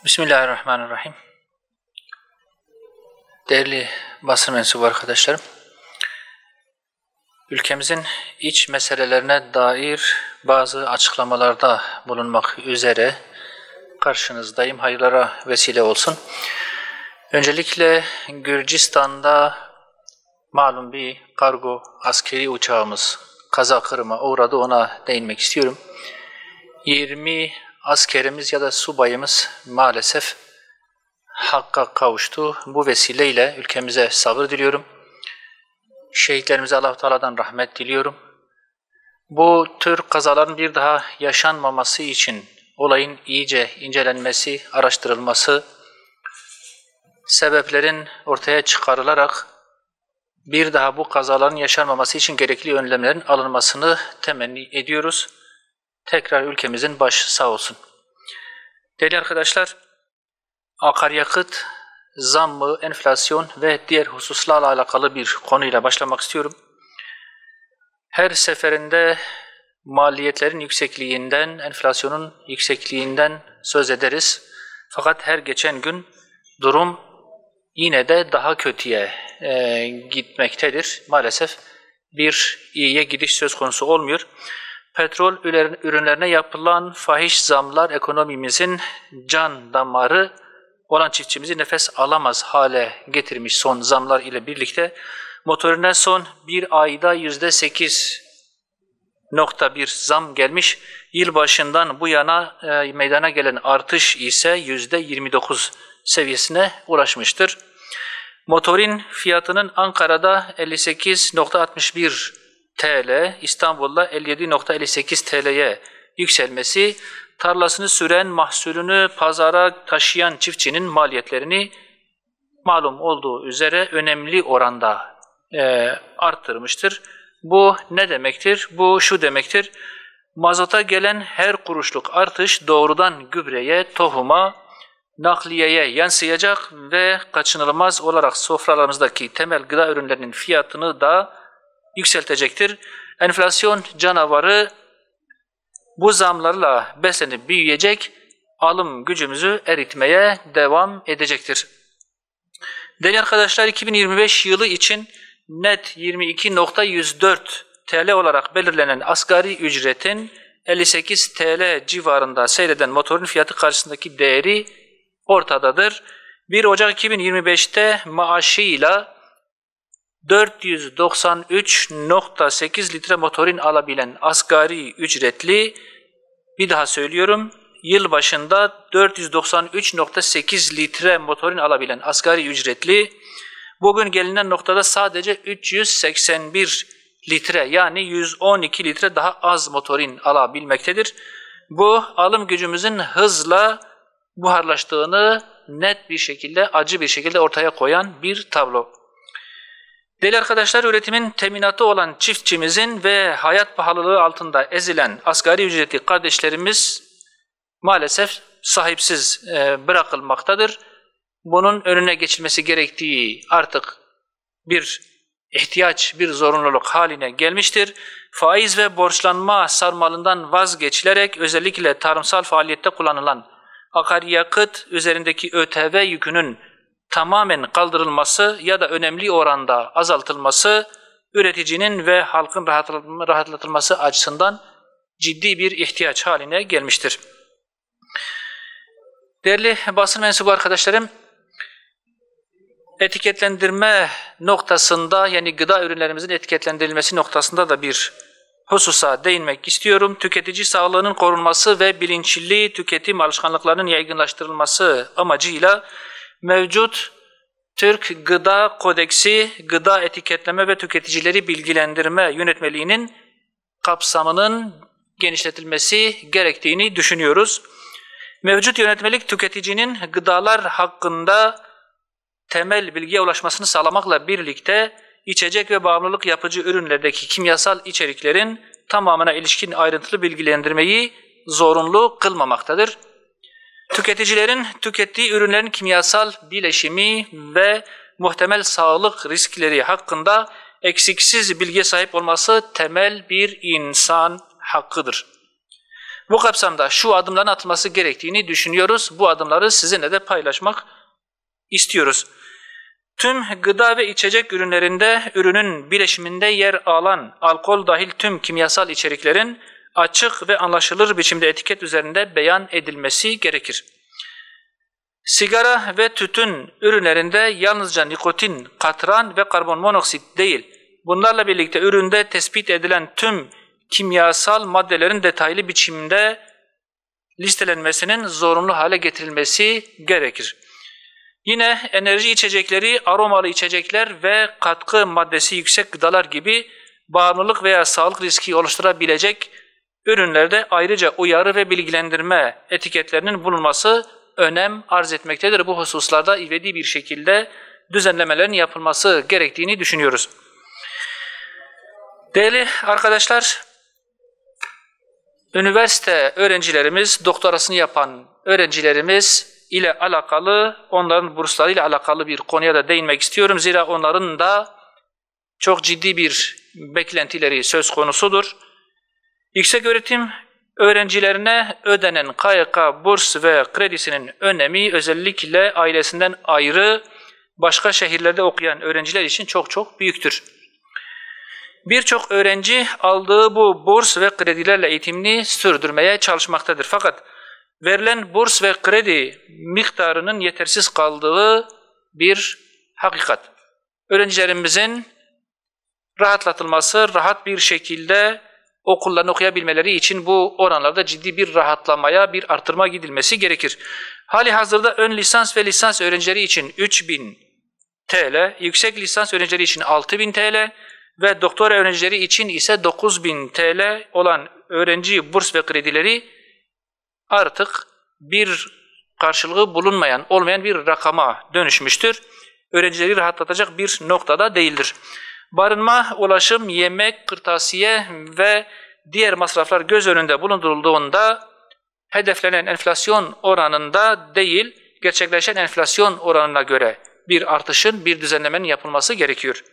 Bismillahirrahmanirrahim. Değerli basın mensubu arkadaşlarım, ülkemizin iç meselelerine dair bazı açıklamalarda bulunmak üzere karşınızdayım. Hayırlara vesile olsun. Öncelikle Gürcistan'da malum bir kargo askeri uçağımız kaza kırıma uğradı. Ona değinmek istiyorum. 20 askerimiz ya da subayımız maalesef hakka kavuştu. Bu vesileyle ülkemize sabır diliyorum. Şehitlerimize Allah-u Teala'dan rahmet diliyorum. Bu tür kazaların bir daha yaşanmaması için olayın iyice incelenmesi, araştırılması, sebeplerin ortaya çıkarılarak bir daha bu kazaların yaşanmaması için gerekli önlemlerin alınmasını temenni ediyoruz. Tekrar ülkemizin başı sağ olsun. Değerli arkadaşlar, akaryakıt zammı, enflasyon ve diğer hususlarla alakalı bir konuyla başlamak istiyorum. Her seferinde maliyetlerin yüksekliğinden, enflasyonun yüksekliğinden söz ederiz. Fakat her geçen gün durum yine de daha kötüye gitmektedir. Maalesef bir iyiye gidiş söz konusu olmuyor. Petrol ürünlerine yapılan fahiş zamlar ekonomimizin can damarı olan çiftçimizi nefes alamaz hale getirmiş son zamlar ile birlikte. Motorine son bir ayda %8.1 zam gelmiş. Yılbaşından bu yana meydana gelen artış ise %29 seviyesine ulaşmıştır. Motorin fiyatının Ankara'da 58.61 TL, İstanbul'da 57.58 TL'ye yükselmesi, tarlasını süren, mahsulünü pazara taşıyan çiftçinin maliyetlerini malum olduğu üzere önemli oranda arttırmıştır. Bu ne demektir? Bu şu demektir: mazota gelen her kuruşluk artış doğrudan gübreye, tohuma, nakliyeye yansıyacak ve kaçınılmaz olarak sofralarımızdaki temel gıda ürünlerinin fiyatını da yükseltecektir. Enflasyon canavarı bu zamlarla beslenip büyüyecek, alım gücümüzü eritmeye devam edecektir. Değerli arkadaşlar, 2025 yılı için net 22.104 TL olarak belirlenen asgari ücretin 58 TL civarında seyreden motorun fiyatı karşısındaki değeri ortadadır. 1 Ocak 2025'te maaşıyla 493.8 litre motorin alabilen asgari ücretli, bir daha söylüyorum, yıl başında 493.8 litre motorin alabilen asgari ücretli, bugün gelinen noktada sadece 381 litre yani 112 litre daha az motorin alabilmektedir. Bu alım gücümüzün hızla buharlaştığını net bir şekilde, acı bir şekilde ortaya koyan bir tablo. Değerli arkadaşlar, üretimin teminatı olan çiftçimizin ve hayat pahalılığı altında ezilen asgari ücretli kardeşlerimiz maalesef sahipsiz bırakılmaktadır. Bunun önüne geçilmesi gerektiği artık bir ihtiyaç, bir zorunluluk haline gelmiştir. Faiz ve borçlanma sarmalından vazgeçilerek özellikle tarımsal faaliyette kullanılan akaryakıt üzerindeki ÖTV yükünün tamamen kaldırılması ya da önemli oranda azaltılması üreticinin ve halkın rahatlatılması açısından ciddi bir ihtiyaç haline gelmiştir. Değerli basın mensubu arkadaşlarım, etiketlendirme noktasında, yani gıda ürünlerimizin etiketlendirilmesi noktasında da bir hususa değinmek istiyorum. Tüketici sağlığının korunması ve bilinçli tüketim alışkanlıklarının yaygınlaştırılması amacıyla mevcut Türk Gıda Kodeksi, Gıda Etiketleme ve Tüketicileri Bilgilendirme Yönetmeliğinin kapsamının genişletilmesi gerektiğini düşünüyoruz. Mevcut yönetmelik tüketicinin gıdalar hakkında temel bilgiye ulaşmasını sağlamakla birlikte içecek ve bağımlılık yapıcı ürünlerdeki kimyasal içeriklerin tamamına ilişkin ayrıntılı bilgilendirmeyi zorunlu kılmamaktadır. Tüketicilerin tükettiği ürünlerin kimyasal bileşimi ve muhtemel sağlık riskleri hakkında eksiksiz bilgiye sahip olması temel bir insan hakkıdır. Bu kapsamda şu adımların atılması gerektiğini düşünüyoruz. Bu adımları sizinle de paylaşmak istiyoruz. Tüm gıda ve içecek ürünlerinde ürünün bileşiminde yer alan alkol dahil tüm kimyasal içeriklerin açık ve anlaşılır biçimde etiket üzerinde beyan edilmesi gerekir. Sigara ve tütün ürünlerinde yalnızca nikotin, katran ve karbon monoksit değil, bunlarla birlikte üründe tespit edilen tüm kimyasal maddelerin detaylı biçimde listelenmesinin zorunlu hale getirilmesi gerekir. Yine enerji içecekleri, aromalı içecekler ve katkı maddesi yüksek gıdalar gibi bağımlılık veya sağlık riski oluşturabilecek ürünlerde ayrıca uyarı ve bilgilendirme etiketlerinin bulunması önem arz etmektedir. Bu hususlarda ivedi bir şekilde düzenlemelerin yapılması gerektiğini düşünüyoruz. Değerli arkadaşlar, üniversite öğrencilerimiz, doktorasını yapan öğrencilerimiz ile alakalı, onların bursları ile alakalı bir konuya da değinmek istiyorum. Zira onların da çok ciddi bir beklentileri söz konusudur. Yükseköğretim öğrencilerine ödenen KYK burs ve kredisinin önemi özellikle ailesinden ayrı başka şehirlerde okuyan öğrenciler için çok büyüktür. Birçok öğrenci aldığı bu burs ve kredilerle eğitimini sürdürmeye çalışmaktadır. Fakat verilen burs ve kredi miktarının yetersiz kaldığı bir hakikat. Öğrencilerimizin rahatlatılması, rahat bir şekilde okullarını okuyabilmeleri için bu oranlarda ciddi bir rahatlamaya, bir artırma gidilmesi gerekir. Hali hazırda ön lisans ve lisans öğrencileri için 3.000 TL, yüksek lisans öğrencileri için 6.000 TL ve doktora öğrencileri için ise 9.000 TL olan öğrenci burs ve kredileri artık bir karşılığı bulunmayan, olmayan bir rakama dönüşmüştür. Öğrencileri rahatlatacak bir noktada değildir. Barınma, ulaşım, yemek, kırtasiye ve diğer masraflar göz önünde bulundurulduğunda hedeflenen enflasyon oranında değil, gerçekleşen enflasyon oranına göre bir artışın, bir düzenlemenin yapılması gerekiyor.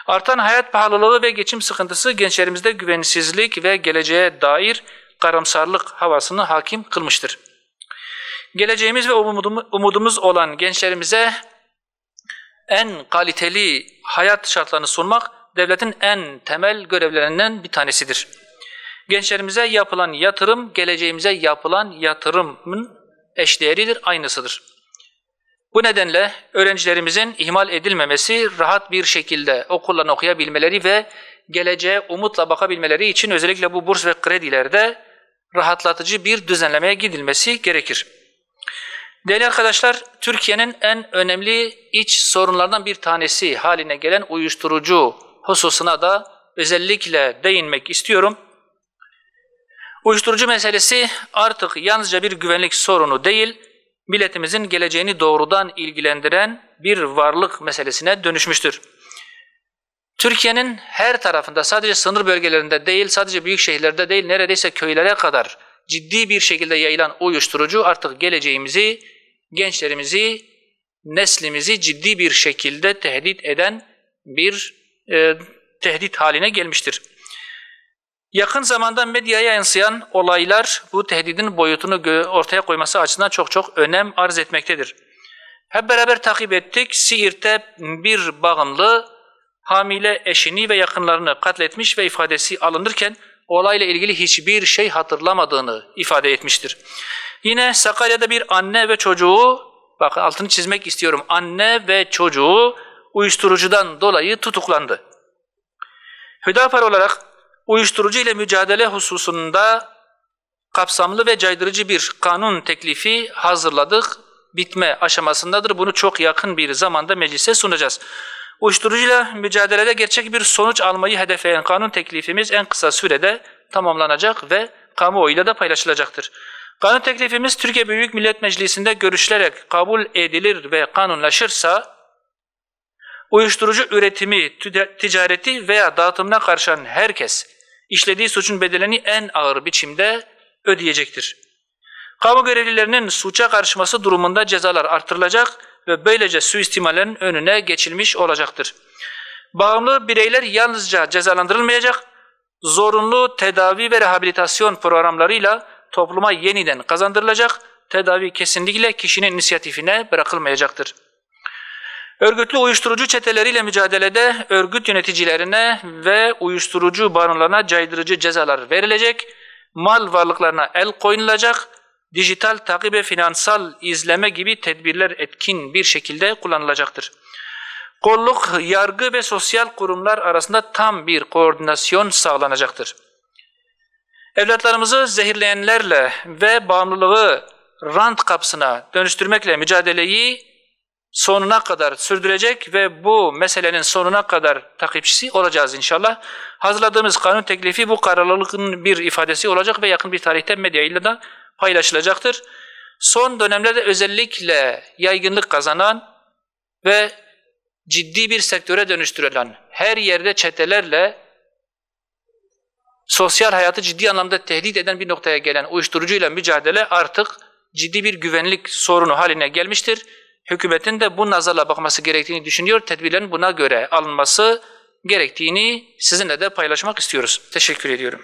Artan hayat pahalılığı ve geçim sıkıntısı gençlerimizde güvensizlik ve geleceğe dair karamsarlık havasını hakim kılmıştır. Geleceğimiz ve umudumuz olan gençlerimize en kaliteli hayat şartlarını sunmak devletin en temel görevlerinden bir tanesidir. Gençlerimize yapılan yatırım, geleceğimize yapılan yatırımın eşdeğeridir, aynısıdır. Bu nedenle öğrencilerimizin ihmal edilmemesi, rahat bir şekilde okullarını okuyabilmeleri ve geleceğe umutla bakabilmeleri için özellikle bu burs ve kredilerde rahatlatıcı bir düzenlemeye gidilmesi gerekir. Değerli arkadaşlar, Türkiye'nin en önemli iç sorunlardan bir tanesi haline gelen uyuşturucu hususuna da özellikle değinmek istiyorum. Uyuşturucu meselesi artık yalnızca bir güvenlik sorunu değil, milletimizin geleceğini doğrudan ilgilendiren bir varlık meselesine dönüşmüştür. Türkiye'nin her tarafında, sadece sınır bölgelerinde değil, sadece büyük şehirlerde değil, neredeyse köylere kadar ciddi bir şekilde yayılan uyuşturucu artık geleceğimizi, gençlerimizi, neslimizi ciddi bir şekilde tehdit eden bir tehdit haline gelmiştir. Yakın zamanda medyaya yansıyan olaylar bu tehdidin boyutunu ortaya koyması açısından çok önem arz etmektedir. Hep beraber takip ettik. Siirt'te bir bağımlı hamile eşini ve yakınlarını katletmiş ve ifadesi alınırken olayla ilgili hiçbir şey hatırlamadığını ifade etmiştir. Yine Sakarya'da bir anne ve çocuğu, bakın altını çizmek istiyorum, anne ve çocuğu uyuşturucudan dolayı tutuklandı. Hüdapar olarak uyuşturucu ile mücadele hususunda kapsamlı ve caydırıcı bir kanun teklifi hazırladık. Bitme aşamasındadır. Bunu çok yakın bir zamanda meclise sunacağız. Uyuşturucuyla mücadelede gerçek bir sonuç almayı hedefleyen kanun teklifimiz en kısa sürede tamamlanacak ve kamuoyuyla da paylaşılacaktır. Kanun teklifimiz Türkiye Büyük Millet Meclisi'nde görüşülerek kabul edilir ve kanunlaşırsa, uyuşturucu üretimi, ticareti veya dağıtımına karışan herkes işlediği suçun bedelini en ağır biçimde ödeyecektir. Kamu görevlilerinin suça karışması durumunda cezalar artırılacak ve böylece suistimallerin önüne geçilmiş olacaktır. Bağımlı bireyler yalnızca cezalandırılmayacak, zorunlu tedavi ve rehabilitasyon programlarıyla topluma yeniden kazandırılacak. Tedavi kesinlikle kişinin inisiyatifine bırakılmayacaktır. Örgütlü uyuşturucu çeteleriyle mücadelede örgüt yöneticilerine ve uyuşturucu baronlarına caydırıcı cezalar verilecek, mal varlıklarına el koyulacak, dijital takip ve finansal izleme gibi tedbirler etkin bir şekilde kullanılacaktır. Kolluk, yargı ve sosyal kurumlar arasında tam bir koordinasyon sağlanacaktır. Evlatlarımızı zehirleyenlerle ve bağımlılığı rant kapısına dönüştürmekle mücadeleyi sonuna kadar sürdürecek ve bu meselenin sonuna kadar takipçisi olacağız inşallah. Hazırladığımız kanun teklifi bu kararlılığın bir ifadesi olacak ve yakın bir tarihte medyayla da paylaşılacaktır. Son dönemlerde özellikle yaygınlık kazanan ve ciddi bir sektöre dönüştürülen, her yerde çetelerle sosyal hayatı ciddi anlamda tehdit eden bir noktaya gelen uyuşturucuyla mücadele artık ciddi bir güvenlik sorunu haline gelmiştir. Hükümetin de bu nazarla bakması gerektiğini düşünüyor. Tedbirlerin buna göre alınması gerektiğini sizinle de paylaşmak istiyoruz. Teşekkür ediyorum.